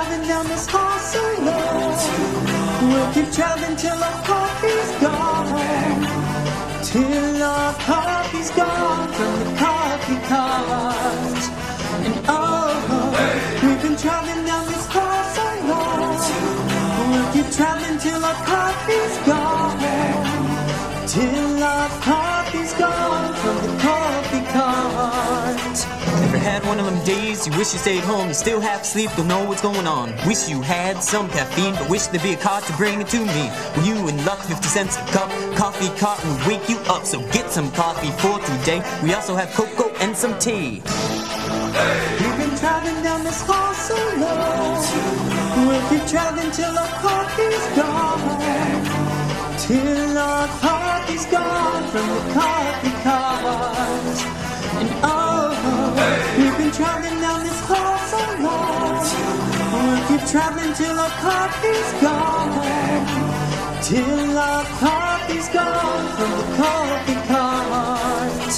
traveling down this hall so long. We'll keep traveling till our coffee's gone. Till our coffee's gone from the coffee cart. And we've been traveling down this hall so long. We'll keep traveling till our coffee's gone. Till our coffee's gone from the coffee cart. Ever had one of them days you wish you stayed home, you still half asleep, don't know what's going on? Wish you had some caffeine, but wish there'd be a cart to bring it to me. Well, you in luck, 50 cents a cup, coffee cart will wake you up. So get some coffee for today. We also have cocoa and some tea. We've been traveling down this hall so long. We'll keep traveling till our coffee's gone. Till our coffee's gone from the coffee cart. And we've been traveling down this hall so long. We'll keep traveling till our coffee's gone. Till our coffee's gone from the coffee cart.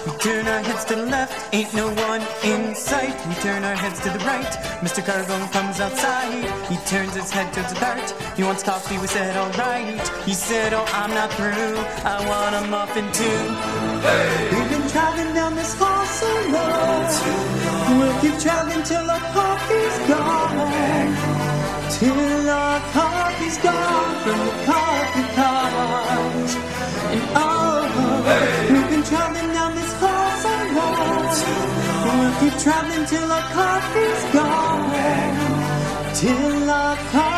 We turn our heads to the left, ain't no one in sight. We turn our heads to the right, Mr. Cargo comes outside. He turns his head towards the cart, he wants coffee, we said alright. He said, oh, I'm not through, I want a muffin too. We've been traveling down this hall so long. We'll keep traveling till our coffee's gone. Till our coffee's gone from the coffee cart. And we've been traveling down this hall so long. We'll keep traveling till our coffee's gone. Till our coffee's